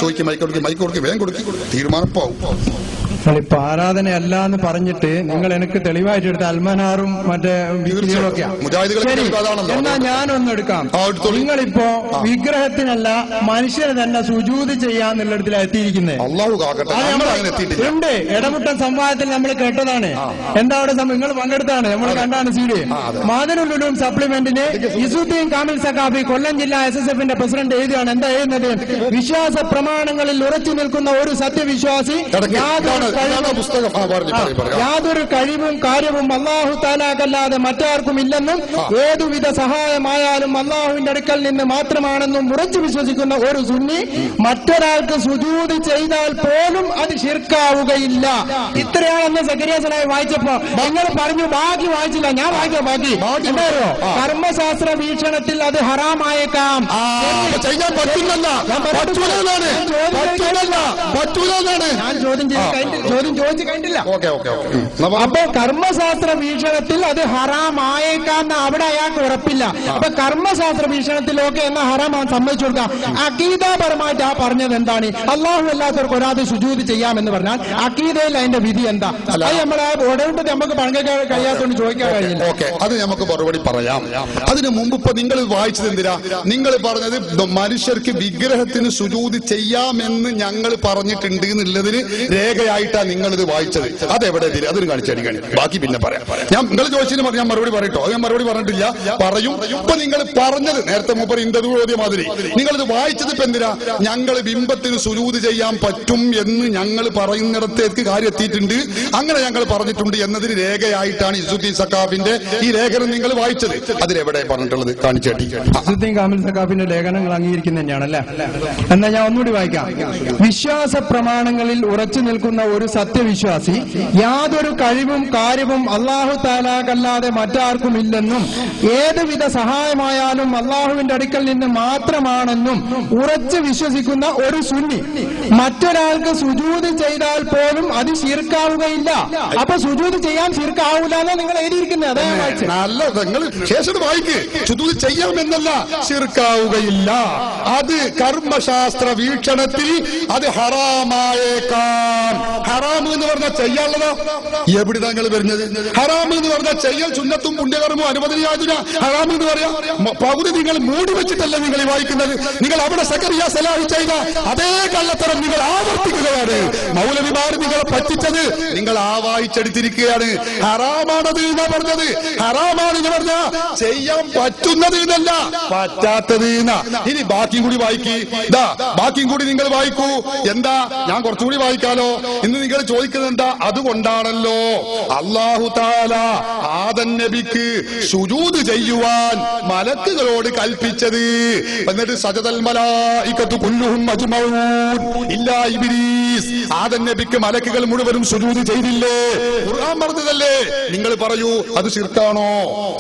ചോദിക്കും, മൈക്ക് കൊടുക്കും, വേഗം കൊടുക്കും, തീരുമാനപ്പാവും. ഇപ്പൊ ആരാധനയല്ല എന്ന് പറഞ്ഞിട്ട് നിങ്ങൾ എനിക്ക് തെളിവായിട്ട് എടുത്ത അൽമനാറും മറ്റേ എന്നാ ഞാനൊന്നും എടുക്കാം. നിങ്ങളിപ്പോ വിഗ്രഹത്തിനല്ല മനുഷ്യന് തന്നെ സുജൂദ് ചെയ്യാന്നുള്ളിടത്തിലാണ് എത്തിയിരിക്കുന്നത്. ഉണ്ട്, ഇടമുട്ടൻ സംവാദത്തിൽ നമ്മൾ കേട്ടതാണ്. എന്താ അവിടെ നിങ്ങൾ പങ്കെടുത്താണ്, നമ്മൾ കണ്ടാണ് സീഡി. മാദനുലും സപ്ലിമെന്റിന് ഇസുദ്ദീൻ കാമിൽ സഖാഫി കൊല്ലം ജില്ലാ SSFന്റെ പ്രസിഡന്റ് എഴുതിയാണ്. എന്താ എഴുതുന്നത്? വിശ്വാസ പ്രമാണങ്ങളിൽ ഉറച്ചു നിൽക്കുന്ന ഒരു സത്യവിശ്വാസി യാതൊരു കഴിവും കാര്യവും അല്ലാഹു തആലാക്കല്ലാതെ മറ്റാർക്കും ഇല്ലെന്നും ഏതുവിധ സഹായമായാലും അല്ലാഹുവിന്റെ അടുക്കൽ നിന്ന് മാത്രമാണെന്നും ഉറച്ചു വിശ്വസിക്കുന്ന ഒരു സുന്നി മറ്റൊരാൾക്ക് സുജൂദ് ചെയ്താൽ പോലും അത് ശിർക്കാവുകയില്ല. ഇത്രയാണെന്ന് സക്കരിയ സലാഹി വായിച്ചപ്പോ നിങ്ങൾ പറഞ്ഞു, ബാക്കി വായിച്ചില്ല. ഞാൻ വായിക്കാം. ബാക്കി എന്തായോ? കർമ്മശാസ്ത്ര വീക്ഷണത്തിൽ അത് ഹറാമായേക്കാം. ഞാൻ ചോദ്യം ചോദിച്ചു കഴിഞ്ഞില്ല. അപ്പൊ കർമ്മശാസ്ത്ര വീക്ഷണത്തിൽ അത് ഹറാമായേക്കാന്ന് അവിടെ അയാൾക്ക് ഉറപ്പില്ല. അപ്പൊ കർമ്മശാസ്ത്ര വീക്ഷണത്തിലൊക്കെ എന്ന ഹറാം സമ്മതിച്ചു കൊടുക്കാം. അഖീദാപരമായിട്ട് ആ പറഞ്ഞത് എന്താണ്? അല്ലാഹു അല്ലാത്തവർക്ക് ഒരാൾ സുജൂദ് ചെയ്യാമെന്ന് പറഞ്ഞാൽ അഖീദയിൽ അതിന്റെ വിധി എന്താ? അത് നമ്മളെ ഉടനെ നമുക്ക് പങ്കെടുക്കാൻ കഴിയാത്തോണ്ട് ചോദിക്കാൻ കഴിയില്ല. അത് നമുക്ക് മറുപടി പറയാം. അതിനു മുമ്പ് ഇപ്പൊ നിങ്ങൾ വായിച്ചത് എന്തിനാ? നിങ്ങൾ പറഞ്ഞത് മനുഷ്യർക്ക് വിഗ്രഹത്തിന് സുജൂദ് ചെയ്യാമെന്ന് ഞങ്ങൾ പറഞ്ഞിട്ടുണ്ട് എന്നുള്ളതിന് രേഖയായിട്ടാണ് നിങ്ങളിത് വായിച്ചത്. അതെവിടെ? അതൊരു കാണിച്ചടിക്കാണ്. ബാക്കി പിന്നെ പറയാം. നിങ്ങൾ ചോദിച്ചതിന് ഞാൻ മറുപടി പറയട്ടോ. അത് ഞാൻ മറുപടി പറഞ്ഞിട്ടില്ല, പറയും. ഇപ്പൊ നിങ്ങൾ പറഞ്ഞത് നേരത്തെ മൂപ്പർ ഇന്റർവ്യൂ ചോദ്യ മാതിരി നിങ്ങളിത് വായിച്ചത് ഇപ്പൊ എന്തിനാ? ഞങ്ങൾ ബിംബത്തിന് സുജൂദ് ചെയ്യാൻ പറ്റും എന്ന് ഞങ്ങൾ പറയുന്നിടത്തേക്ക് കാര്യം എത്തിയിട്ടുണ്ട്, അങ്ങനെ ഞങ്ങൾ പറഞ്ഞിട്ടുണ്ട് എന്നതിന് രേഖയായിട്ടാണ് ഇസുദ്ദീൻ സഖാഫിന്റെ ഈ ലേഖനം നിങ്ങൾ വായിച്ചത്. അതിലെവിടെ പറഞ്ഞിട്ടുള്ളത്? കാണിച്ചേട്ടി. ഇസുദ്ദീൻ കാമിൽ സഖാഫിന്റെ ലേഖനങ്ങൾ അംഗീകരിക്കുന്ന തന്നെയാണല്ലേ? എന്നാ ഞാൻ ഒന്നുകൂടി വായിക്കാം. വിശ്വാസ പ്രമാണങ്ങളിൽ ഉറച്ചു നിൽക്കുന്ന ഒരു സത്യവിശ്വാസി യാതൊരു കഴിവും കാര്യവും അല്ലാഹു തആലാക്കല്ലാതെ മറ്റാർക്കും ഇല്ലെന്നും ഏതുവിധ സഹായമായാലും അല്ലാഹുവിന്റെ അടുക്കൽ നിന്ന് മാത്രമാണെന്നും ഉറച്ചു വിശ്വസിക്കുന്ന ഒരു സുന്നി മറ്റൊരാൾക്ക് സുജൂദ് ചെയ്താൽ പോലും അത് ശിർക്കാവുകയില്ല. അപ്പൊ സുജൂദ് ചെയ്യാൻ ശിർക്കാവൂല എന്ന് നിങ്ങൾ എഴുതിയിരിക്കുന്നത്. അതേ ശേഷം വായിക്ക്. സുജൂദ് ചെയ്യാമെന്നല്ല, ശിർക്കാവുകയില്ല. അത് കർമ്മശാസ്ത്ര വീക്ഷണത്തിൽ അത് ഹറാമായേക്കാം. ഹറാം എന്ന് പറഞ്ഞാൽ ചെയ്യാനുള്ളതാ? എവിടെ താങ്കൾ വരുന്നത്? ഹറാം എന്ന് പറഞ്ഞാൽ ചെയ്യൽ സുന്നത്തും പുണ്യകർമ്മവും അനുവദനീയാതിന ഹറാം എന്ന് പറയാം. പകുതി നിങ്ങൾ മൂടി വെച്ചിട്ടല്ല നിങ്ങൾ വായിക്കുന്നത്. നിങ്ങൾ അവിടെ സക്കരിയ സലാഹി ചെയ്ത അതേ കള്ളത്തരം നിങ്ങൾ ആവർത്തിക്കുകയാണ്. മൗലവിമാർ നിങ്ങളെ പറ്റിച്ചത് നിങ്ങൾ വായിച്ചെടുത്തിരിക്കുകയാണ്. ഹറാമാണത് എന്നാ പറഞ്ഞത്. ഹറാമാണെന്ന് പറഞ്ഞാൽ ചെയ്യാൻ പറ്റുന്നത് എന്നല്ല, പറ്റാത്തത് എന്നാ. ഇനി ബാക്കിയും കൂടി വായിക്കി. ബാക്കിയും കൂടി നിങ്ങൾ വായിക്കൂ. എന്താ? ഞാൻ കുറച്ചുകൂടി വായിക്കാലോ. ഇന്ന് നിങ്ങൾ ചോദിക്കുന്നത് എന്താ? അതുകൊണ്ടാണല്ലോ അല്ലാഹു തആല ആദം നബിക്ക് സുജൂദ് ചെയ്യുവാൻ മലക്കുകളോട് കൽപ്പിച്ചത്. എന്നിട്ട് സജദൽ മലായികത്തു കുല്ലുഹും അജ്മഊൻ ഇല്ലാ ഇബ്ലീസ്. ആദം നബിക്ക് മലക്കുകൾ മുഴുവനും സുജൂദ് ചെയ്തില്ലേ? ഖുർആൻ പറഞ്ഞതല്ലേ? നിങ്ങൾ പറയൂ, അത് ശിർക്കാണോ?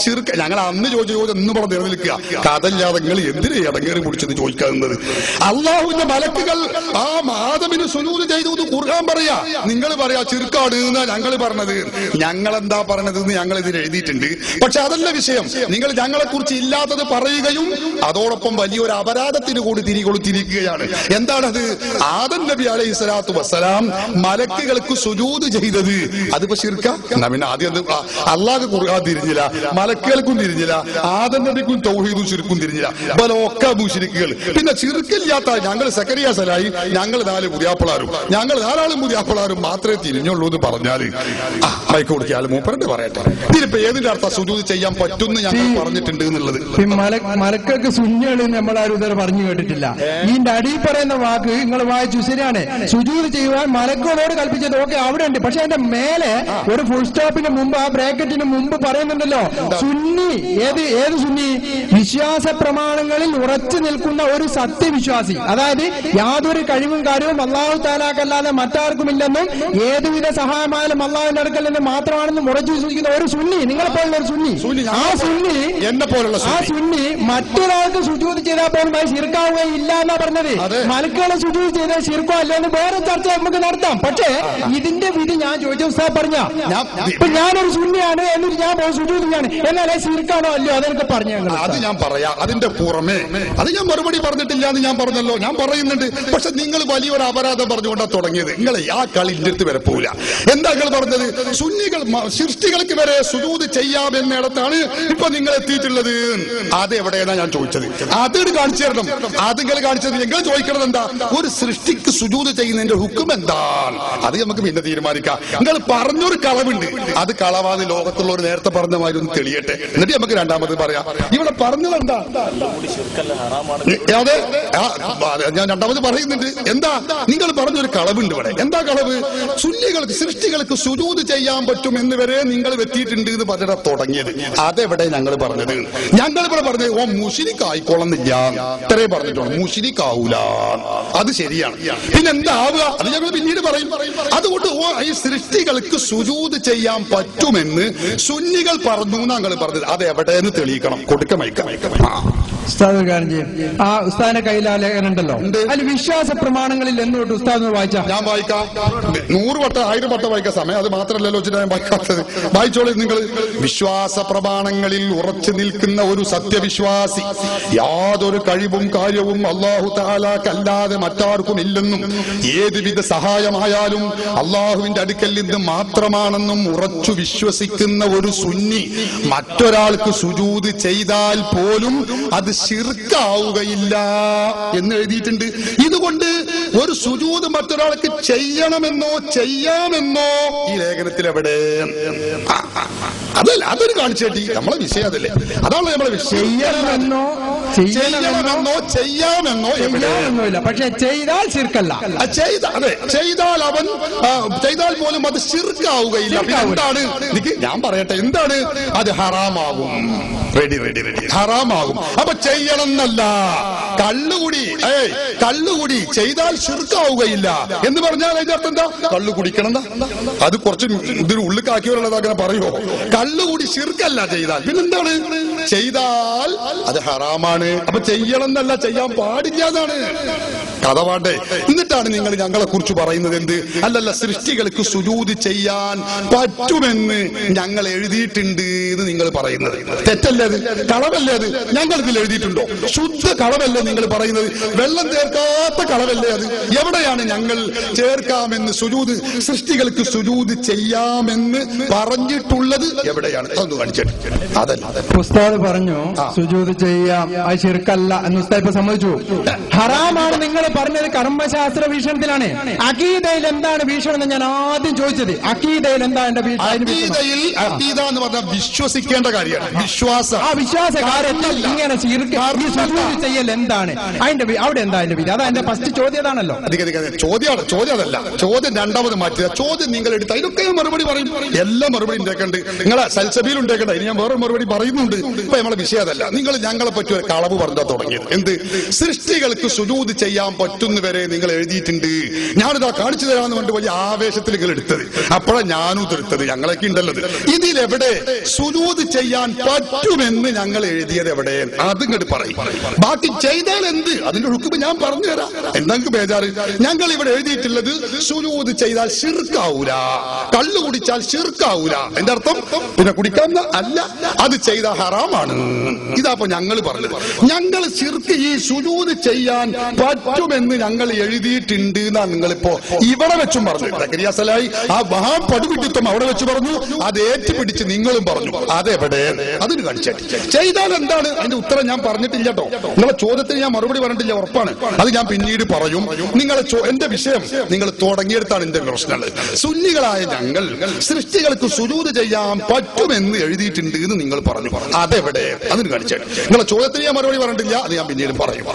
ശിർക്ക്. ഞങ്ങൾ അന്ന് ചോദിച്ചു എന്ന് പറഞ്ഞ് നിലനിൽക്കുക. കഥല്ലാതെ നിങ്ങൾ എന്തിനാ ഇടങ്ങേറി പിടിച്ചത് ചോദിക്കുന്നത്? അള്ളാഹുവിന്റെ മലക്കുകൾ ആ ആദമിന് സുജൂദ് ചെയ്തു ഖുർആൻ പറയാ. നിങ്ങൾ പറയാ ശിർക്കാണ് എന്നാ ഞങ്ങൾ പറഞ്ഞത്. ഞങ്ങൾ എന്താ പറഞ്ഞത് എന്ന് ഞങ്ങൾ ഇതിൽ എഴുതിയിട്ടുണ്ട്. പക്ഷെ അതല്ല വിഷയം. നിങ്ങൾ ഞങ്ങളെ കുറിച്ച് ഇല്ലാത്തത് പറയുകയും അതോടൊപ്പം വലിയൊരു അപരാധത്തിന് കൂടി തിരികൊളുത്തിരിക്കുകയാണ്. എന്താണത്? ആദം നബി അലൈഹി സ്വലാത്തു വസ്സലാം മലക്കുകൾക്ക് സുജൂദ് ചെയ്തത് അതിപ്പോ ശിർക്കാ? പിന്നെ ആദ്യം അള്ളാഹ് ഖുർആൻ തിരിഞ്ഞില്ല, മലക്കുകൾക്കും തിരിഞ്ഞില്ല, ആദം നബിക്കും തൗഹീദും ശിർക്കും തിരിഞ്ഞില്ല. ബലൊക്കെ മുശ്രിക്കുകൾ. പിന്നെ ശിർക്കില്ലാത്ത ഞങ്ങൾ സക്കരിയ സലാഹി, ഞങ്ങൾ 4 പുതിയാപ്പിളാരും, ഞങ്ങൾ 4 പുതിയാപ്പിളാരും മാത്രമേ തിരിഞ്ഞുള്ളൂ എന്ന് പറഞ്ഞാൽ മൈക്ക് കൊടുക്കിയാൽ മൂപ്പരണ്ട് പറയട്ടെ. ഇതിലിപ്പോ ഏതിന്റെ അർത്ഥം സുജൂദ് ചെയ്യാൻ പറ്റുമെന്ന് ഞങ്ങൾ പറഞ്ഞിട്ടുണ്ട് എന്നുള്ളത്? മലക്കൾക്ക് സുന്നികൾ നമ്മളാരും ഇതുവരെ പറഞ്ഞു കേട്ടിട്ടില്ല. ഇതിന്റെ അടിയിൽ പറയുന്ന വാക്ക് നിങ്ങൾ വായിച്ചു, ശരിയാണ്. സുജൂദ് ചെയ്യുവാൻ മലക്കുകളോട് കൽപ്പിച്ചത് ഓക്കെ അവിടെ ഉണ്ട്. പക്ഷെ അതിന്റെ മേലെ ഒരു ഫുൾ സ്റ്റോപ്പിന് മുമ്പ്, ആ ബ്രാക്കറ്റിന് മുമ്പ് പറയുന്നുണ്ടല്ലോ സുന്നി. ഏത് സുന്നി? വിശ്വാസ പ്രമാണങ്ങളിൽ ഉറച്ചു നിൽക്കുന്ന ഒരു സത്യവിശ്വാസി. അതായത് യാതൊരു കഴിവും കാര്യവും അല്ലാഹു തആലാക്കല്ലാതെ മറ്റാർക്കുമില്ല പറ്റില്ലെന്നും ഏതുവിധ സഹായമായാലും അള്ളാഹുവിന്റെ അടുക്കൽ നിന്ന് മാത്രമാണെന്നും ഉറച്ചു വിശ്വസിക്കുന്ന ഒരു സുന്നി, നിങ്ങളെപ്പോലുള്ള ഒരു സുന്നി, ആ സുന്നി മറ്റൊരാൾക്ക് സുജൂദ് ചെയ്താൽ പോലും അത് ശിർക്കാവുകയില്ല എന്നാ പറഞ്ഞത്. മലക്കുകളെ സുജൂദ് ചെയ്താൽ ശിർക്കോ അല്ലെന്ന് വേറെ ചർച്ച നമുക്ക് നടത്താം. പക്ഷേ ഇതിന്റെ വിധി ഞാൻ ചോദിച്ച ഉസ്താദ് പറഞ്ഞ ഇപ്പൊ ഞാനൊരു സുന്നിയാണ് എന്നിട്ട് ഞാൻ സുജൂദിയാണ് എന്നാൽ ശിർക്കാണോ അല്ലയോ അതെനിക്ക് പറഞ്ഞു. അത് ഞാൻ പറയാം. അതിന്റെ പുറമെ അത് ഞാൻ മറുപടി പറഞ്ഞിട്ടില്ല എന്ന് ഞാൻ പറഞ്ഞല്ലോ, ഞാൻ പറയുന്നുണ്ട്. പക്ഷെ നിങ്ങൾ വലിയൊരു അപരാധം പറഞ്ഞുകൊണ്ടാണ് തുടങ്ങിയത്. നിങ്ങളെ ആ കളി ഇന്റെ അടുത്ത് വരെ പോവില്ല. എന്താ നിങ്ങൾ പറഞ്ഞത്? സുന്നികൾ സൃഷ്ടികൾക്ക് വരെ സുജൂദ് ചെയ്യാം എന്നിടത്താണ് ഇപ്പൊ നിങ്ങൾ എത്തിയിട്ടുള്ളത്. അതെവിടെയാണ് ഞാൻ ചോദിച്ചത്? അത് കാണിച്ചു തരണം. അത് നിങ്ങൾ കാണിച്ചത്. നിങ്ങൾ ചോദിക്കണത് എന്താ? ഒരു സൃഷ്ടിക്ക് സുജൂദ് ചെയ്യുന്നതിന്റെ ഹുക്കം എന്താണ്? അത് നമുക്ക് പിന്നെ തീരുമാനിക്കാം. നിങ്ങൾ പറഞ്ഞൊരു കളവുണ്ട്, അത് കളവാന്ന് ലോകത്തുള്ളവർ നേരത്തെ പറഞ്ഞ മാതിരി ഒന്ന് തെളിയട്ടെ, എന്നിട്ട് നമുക്ക് രണ്ടാമത് പറയാം. ഇവിടെ പറഞ്ഞത് എന്താ? അതെ, ഞാൻ രണ്ടാമത് പറയുന്നുണ്ട്. എന്താ നിങ്ങൾ പറഞ്ഞൊരു കളവുണ്ട് ഇവിടെ. എന്താ കളവ്? സുന്നികൾക്ക് സൃഷ്ടികൾക്ക് സുജൂദ് ചെയ്യാൻ പറ്റും എന്ന് വരെ നിങ്ങൾ എത്തിയിട്ടുണ്ട് എന്ന് പറഞ്ഞ തുടങ്ങിയത്. അതെവിടെ ഞങ്ങൾ പറഞ്ഞത്? ഞങ്ങളിവിടെ പറഞ്ഞത് ഓ മുശ്രിക്ക് ആയിക്കോളന്നില്ല, ഇത്രേ പറഞ്ഞിട്ടുള്ളൂ. മുശ്രിക്ക് ആവൂല, അത് ശരിയാണ്. പിന്നെ എന്താവുക അത് ഞങ്ങൾ പിന്നീട് പറയും. അതുകൊണ്ട് ഈ സൃഷ്ടികൾക്ക് സുജൂദ് ചെയ്യാൻ പറ്റുമെന്ന് സുന്നികൾ പറഞ്ഞു ഞങ്ങൾ പറഞ്ഞത്. അത് എവിടെയെന്ന് തെളിയിക്കണം. കൊടുക്കമയക്കാം. ഉസ്താദ് കാര്യം ചെയ്യും. ആ ഉസ്താദിന്റെ കയ്യിൽ ആ ലേഖനം ഉണ്ടല്ലോ, അതിൽ വിശ്വാസ പ്രമാണങ്ങളിൽ എന്നോട്ട് ഉസ്താദ് വായിച്ചാ ഞാൻ വായിക്കാം. 100 വട്ടം 1000 വട്ടം വായിക്കാൻ സമയം അത് മാത്രമല്ലല്ലോ ഞാൻ വായിക്കാത്തത്. വായിച്ചോളൂ നിങ്ങൾ. വിശ്വാസ പ്രമാണങ്ങളിൽ ഉറച്ചു നിൽക്കുന്ന ഒരു സത്യവിശ്വാസി യാതൊരു കഴിവും കാര്യവും അല്ലാഹു തആലക്കല്ലാതെ മറ്റാർക്കും ഇല്ലെന്നും ഏതുവിധ സഹായമായാലും അള്ളാഹുവിന്റെ അടുക്കൽ നിന്ന് മാത്രമാണെന്നും ഉറച്ചു വിശ്വസിക്കുന്ന ഒരു സുന്നി മറ്റൊരാൾക്ക് സുജൂദ് ചെയ്താൽ പോലും അത് ശിർക്കാവുകയില്ല എന്ന് എഴുതിയിട്ടുണ്ട്. ഇതുകൊണ്ട് ഒരു സുജൂദ് മറ്റൊരാൾക്ക് ചെയ്യണമെന്നോ ചെയ്യാമെന്നോ ഈ ലേഖനത്തിൽ എവിടെ? അതല്ല, അതൊരു കാണിച്ചേട്ടി. നമ്മളെ വിഷയം അതല്ലേ, അതാണല്ലോ നമ്മളെ വിഷയം. ചെയ്യണമെന്നോ ചെയ്യാമെന്നോ എവിടെയൊന്നുമില്ല. പക്ഷെ ചെയ്താൽ ശിർക്കല്ല. അതെ, ചെയ്താൽ പോലും അത് ശിർക്കാവുകയില്ല. എന്താണ്? എനിക്ക് ഞാൻ പറയട്ടെ, എന്താണ്? അത് ഹറാമാകും. റെഡി ഹറാമാകും. അപ്പൊ ചെയ്യണം എന്നല്ല. കള്ളുകുടി ചെയ്താൽ ശിർക്കാവുകയില്ല എന്ന് പറഞ്ഞാൽ അതിന്റെ അർത്ഥം എന്താ? കള്ളു കുടിക്കണം. അത് കുറച്ച് ഇതിന് ഉള്ളിക്കാക്കിയവരുള്ളത് അങ്ങനെ പറയുമോ? കള്ളുകൂടി ശിർക്കല്ല ചെയ്താൽ. പിന്നെന്താണ്? ചെയ്താൽ അത് ഹറാമാണ്. അപ്പൊ ചെയ്യണം എന്നല്ല, ചെയ്യാൻ പാടില്ല എന്നാണ് കഥ പാണ്ടേ. എന്നിട്ടാണ് നിങ്ങൾ ഞങ്ങളെ കുറിച്ച് പറയുന്നത് എന്ത്? അല്ലല്ല, സൃഷ്ടികൾക്ക് സുജൂദ് ചെയ്യാൻ പറ്റുമെന്ന് ഞങ്ങൾ എഴുതിയിട്ടുണ്ട് എന്ന് നിങ്ങൾ പറയുന്നത് തെറ്റല്ലേ? അത് കളവല്ലേ? അത് ഞങ്ങൾ ഇതിൽ എഴുതിയിട്ടുണ്ടോ? ശുദ്ധ കളവല്ലേ നിങ്ങൾ പറയുന്നത്? വെള്ളം ചേർക്കാത്ത കളവല്ലേ അത്? എവിടെയാണ് ഞങ്ങൾ ചേർക്കാമെന്ന് സുജൂദ് സൃഷ്ടികൾക്ക് സുജൂദ് ചെയ്യാമെന്ന് പറഞ്ഞിട്ടുള്ളത്? എവിടെയാണ്? അതൊന്ന് കാണിച്ചിട്ട്. അതല്ല, ഉസ്താദ് പറഞ്ഞു സുജൂദ് ചെയ്യാം, അത് ശിർക്കല്ല എന്ന് ഉസ്താദ് ഇപ്പൊ സമ്മതിച്ചു. ഹറാമാണ് നിങ്ങൾ പറഞ്ഞത് കർമ്മശാസ്ത്ര വീക്ഷണത്തിലാണ്. അഖീദയിൽ എന്താണ് വീക്ഷണം എന്ന് ഞാൻ ആദ്യം ചോദിച്ചത്. അഖീദയിൽ എന്താ എന്റെ അഖീദയിൽ? അഖീദ എന്ന് പറഞ്ഞാൽ വിശ്വസിക്കേണ്ട കാര്യമാണ്. വിശ്വാസം. ആ വിശ്വാസ കാര്യത്തിൽ ഇങ്ങനെ സുജൂദ് ചെയ്യൽ എന്താണ് അതിന്റെ അവിടെ എന്താ അതിന്റെ വിധി? അതാ എന്റെ ഫസ്റ്റ് ചോദ്യം. അതാണല്ലോ ചോദ്യം. അതല്ല ചോദ്യം. രണ്ടാമത് മാറ്റിയ ചോദ്യം നിങ്ങൾ എടുത്ത അതിനൊക്കെ മറുപടി പറയും. എല്ലാം മറുപടി ഉണ്ടാക്കണ്ട്. നിങ്ങളെ സൽസബിയിൽ ഉണ്ടാക്കണ്ട. ഇനി ഞാൻ വേറെ മറുപടി പറയുന്നുണ്ട്. ഇപ്പൊ നമ്മളെ വിഷയം അതല്ല. നിങ്ങൾ ഞങ്ങളെ പറ്റി ഒരു കളവ് പറഞ്ഞാൽ തുടങ്ങിയത് എന്ത്? സൃഷ്ടികൾക്ക് സുജൂദ് ചെയ്യാൻ പറ്റുന്നവരെ നിങ്ങൾ എഴുതിയിട്ടുണ്ട്. ഞാനിതാ കാണിച്ചു തരാമെന്ന് പറഞ്ഞിട്ട് വലിയ ആവേശത്തിൽ നിങ്ങൾ എടുത്തത്. അപ്പോഴാണ് ഞാനും തീർത്തത്. ഞങ്ങളൊക്കെ ഉണ്ടല്ലത്. ഇതിലെവിടെ സുജൂദ് ചെയ്യാൻ പറ്റുമെന്ന് ഞങ്ങൾ എഴുതിയത് എവിടെ? അതിങ്ങോട്ട് പറയും. ബാക്കി ചെയ്താൽ എന്ത്? അതിന്റെ ഹുക്കം ഞാൻ പറഞ്ഞു തരാം. എന്തെങ്കിലും ബേജാറ്? ഞങ്ങൾ ഇവിടെ എഴുതിയിട്ടുള്ളത് സുജൂദ് ചെയ്താൽ ശിർക്കാവൂല, കള്ളു കുടിച്ചാൽ ശിർക്കാവൂല. എന്റെ അർത്ഥം പിന്നെ കുടിക്കാൻ അല്ല, അത് ചെയ്ത ഹറാമാണ്. ഇതാപ്പൊ ഞങ്ങൾ പറഞ്ഞത്. ഞങ്ങൾ ശിർക്ക് ഈ സുജൂദ് ചെയ്യാൻ പറ്റുമെന്ന് ഞങ്ങൾ എഴുതിയിട്ടുണ്ട് എന്നാണ് നിങ്ങളിപ്പോ ഇവിടെ വെച്ചും പറഞ്ഞു. സലായി ആ മഹാപടുവിഡിത്വം അവിടെ വെച്ച് പറഞ്ഞു. അത് ഏറ്റുപിടിച്ച് നിങ്ങളും പറഞ്ഞു. അതെവിടെ? അതിന് കാണിച്ചു ചെയ്താൽ എന്താണ്? അതിന്റെ ഉത്തരം ഞാൻ പറഞ്ഞിട്ടില്ല കേട്ടോ. നിങ്ങളെ ചോദ്യത്തിന് ഞാൻ മറുപടി പറഞ്ഞിട്ടില്ല, ഉറപ്പാണ്. അത് ഞാൻ പിന്നീട് പറയും. നിങ്ങളെ എന്റെ വിഷയം നിങ്ങൾ തുടങ്ങിയെടുത്താണ് എന്റെ പ്രശ്നങ്ങൾ. സുന്നികളായ ഞങ്ങൾ സൃഷ്ടികൾക്ക് സുജൂദ് ചെയ്യാൻ പറ്റുമെന്ന് എഴുതിയിട്ടുണ്ട് എന്ന് നിങ്ങൾ പറഞ്ഞു. അതെവിടെ? അതിന് കാണിച്ചു. നിങ്ങളെ ചോദ്യത്തിന് ഞാൻ മറുപടി പറഞ്ഞിട്ടില്ല, അത് ഞാൻ പിന്നീട് പറയും.